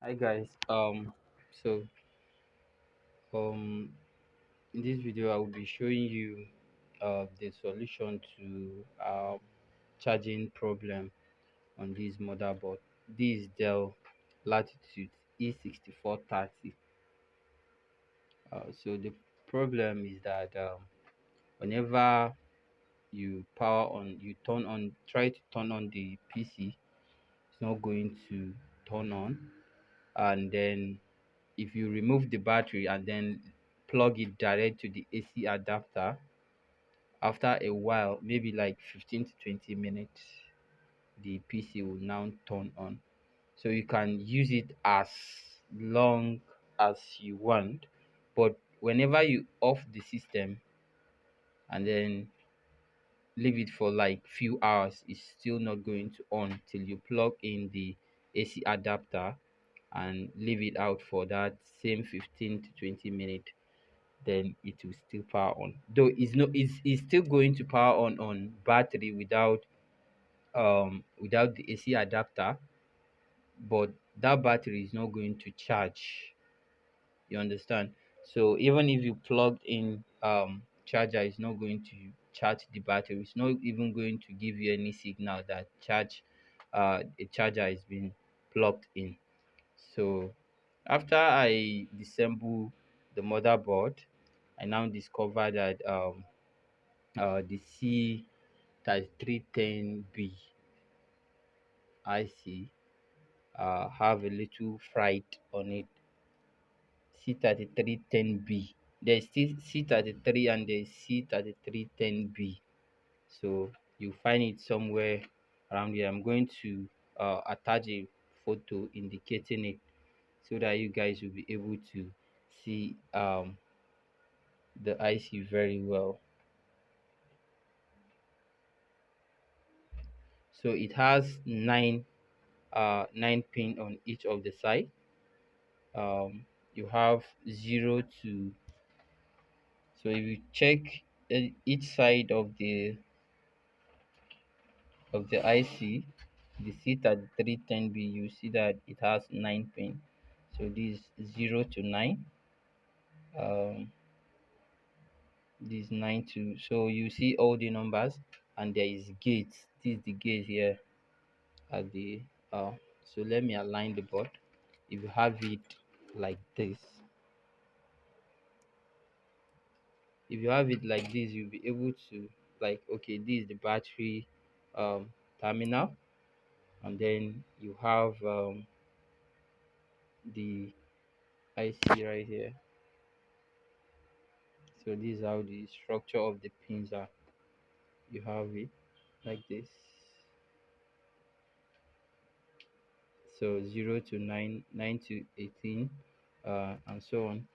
Hi guys. So um in this video I will be showing you the solution to charging problem on this motherboard. This Dell Latitude E6430. So the problem is that whenever you turn on try to turn on the PC, it's not going to turn on. And then if you remove the battery and then plug it direct to the AC adapter, after a while, maybe like 15 to 20 minutes, the PC will now turn on. So you can use it as long as you want, but whenever you off the system and then leave it for like few hours, it's still not going to on till you plug in the AC adapter and leave it out for that same 15 to 20 minutes. Then it will still power on, though it's still going to power on battery without the AC adapter, but that battery is not going to charge. You understand? So even if you plug in charger, it's not going to charge the battery. It's not even going to give you any signal that a charger is being plugged in. So after I disassemble the motherboard, I now discover that the C3310b IC have a little fright on it. C3310b. There's still C33 and there's C3310b. So you find it somewhere around here. I'm going to attach a photo indicating it so that you guys will be able to see the IC very well. So it has nine pin on each of the side. You have 0 to, so if you check each side of the IC, the C3310b, you see that it has 9 pin. So this 0 to 9, um this 9 to, so you see all the numbers, and there is gate. This is the gate here at the so let me align the board. If you have it like this, if you have it like this, you'll be able to, like, okay, this is the battery terminal, and then you have the IC right here. So this is how the structure of the pins are. You have it like this. So 0 to 9, 9 to 18, and so on.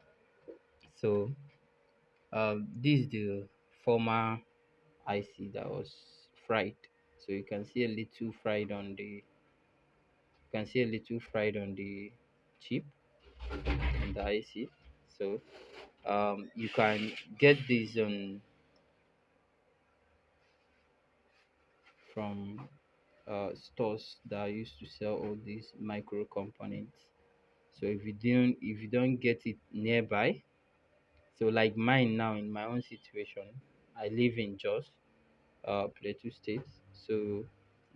So this is the former IC that was fried. So you can see a little fried on the, chip on the IC. So you can get this from stores that used to sell all these micro components. So if you don't get it nearby, so like mine now, in my own situation, I live in Jos, Plateau State. So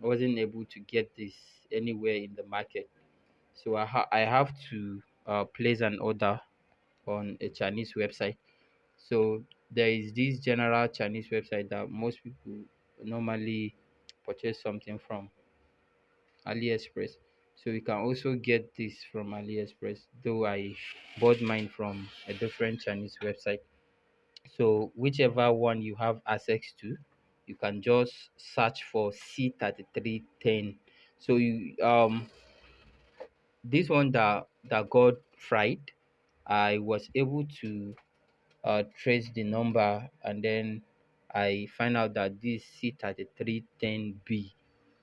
I wasn't able to get this anywhere in the market. So I have to place an order on a Chinese website. So there is this general Chinese website that most people normally purchase something from, AliExpress. So you can also get this from AliExpress, though I bought mine from a different Chinese website. So whichever one you have access to, you can just search for C3310. So you this one that got fried, I was able to trace the number, and then I find out that this C3310b,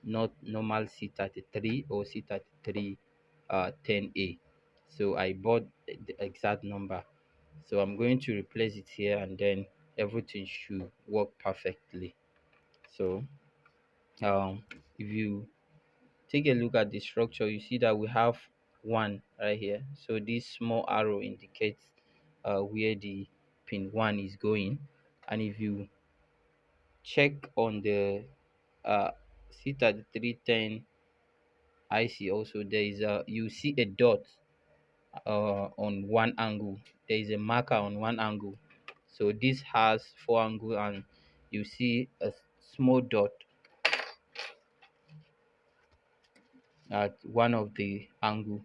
not normal C33 or C33 10A. So I bought the exact number. So I'm going to replace it here, and then everything should work perfectly. So um, if you take a look at the structure, you see that we have 1 right here. So this small arrow indicates where the pin 1 is going. And if you check on the C3310 IC also, there is a, you see a dot on one angle. There is a marker on one angle. So this has 4 angle, and you see a small dot at one of the angle.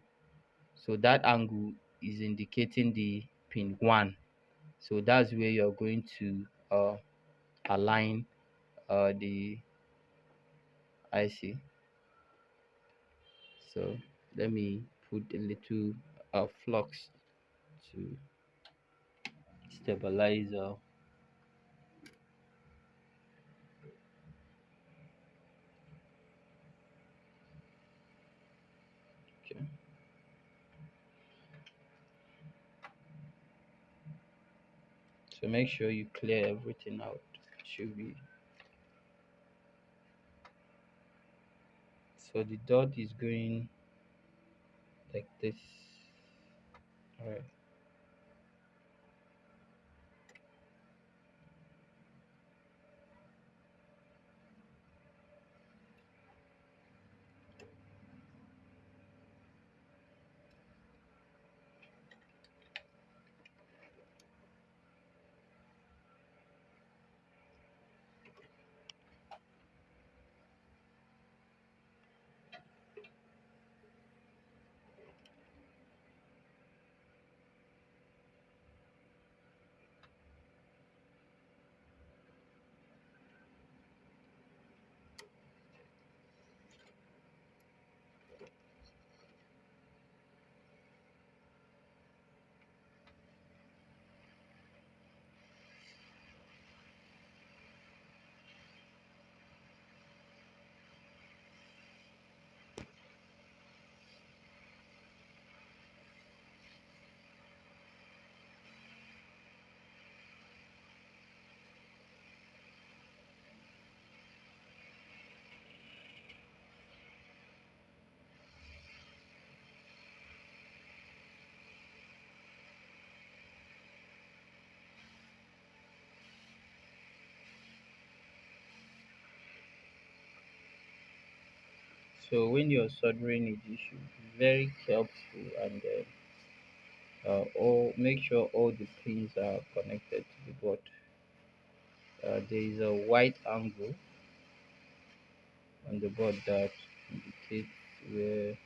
So that angle is indicating the pin 1. So that's where you're going to align the IC. So let me put a little flux to stabilize. Okay. So make sure you clear everything out. Should be, so the dot is going like this. All right. So when you're soldering it, you should be very careful and all, make sure all the pins are connected to the board. There is a white angle on the board that indicates where.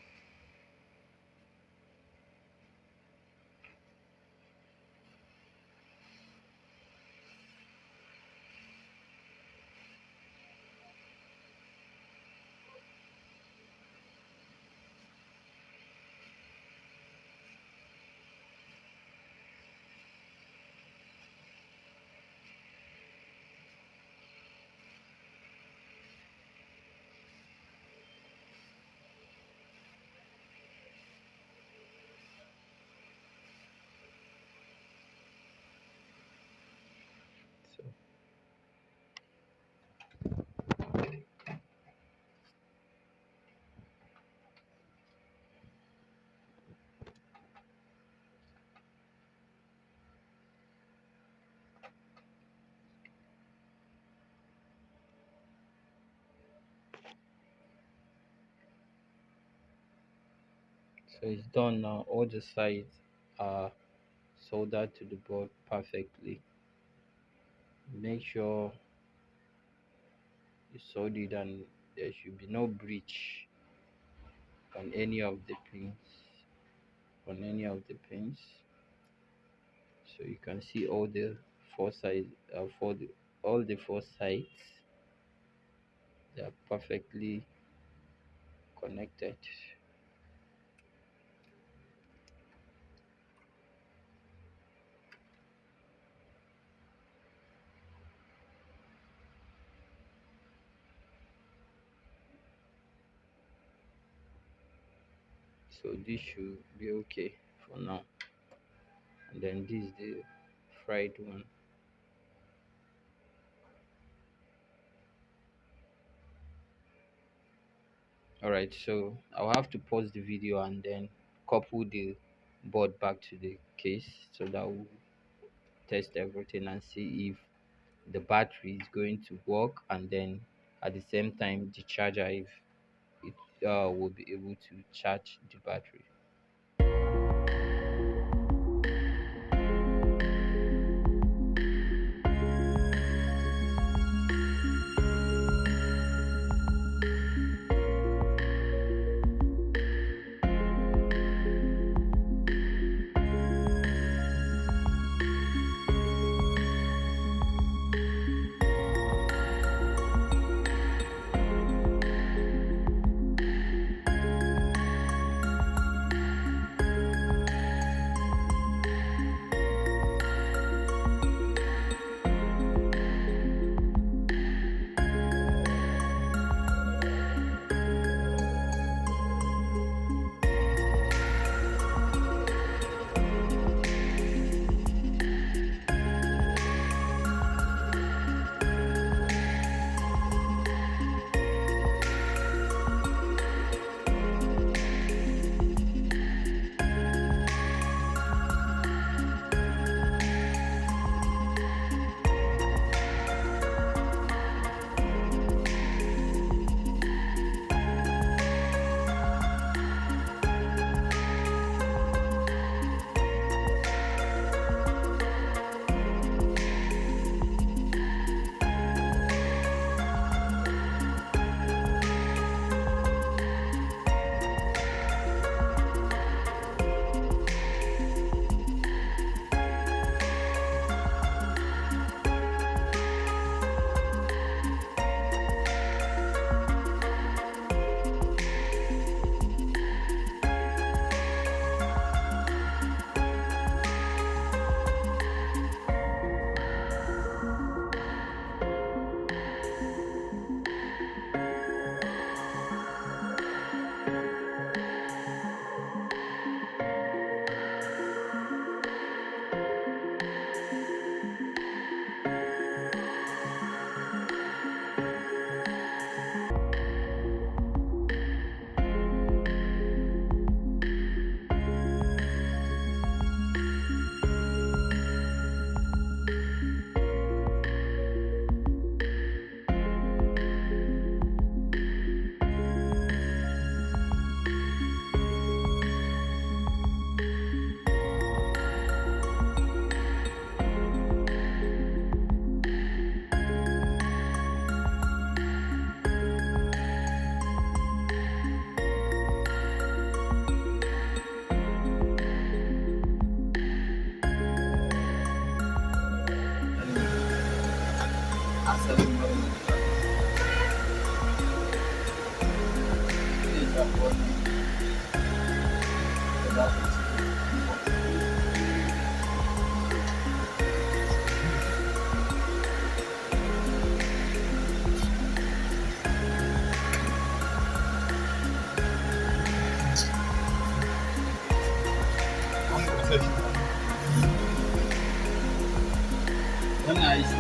So, so it's done now. All the sides are soldered to the board perfectly. Make sure you solder it, and there should be no breach on any of the pins. On any of the pins. So you can see all the four sides, all the four sides, they are perfectly connected. So this should be okay for now. And then this is the fried one. All right, so I'll have to pause the video and then couple the board back to the case so that we'll test everything and see if the battery is going to work, and then at the same time the charger, if it will be able to charge the battery. When I see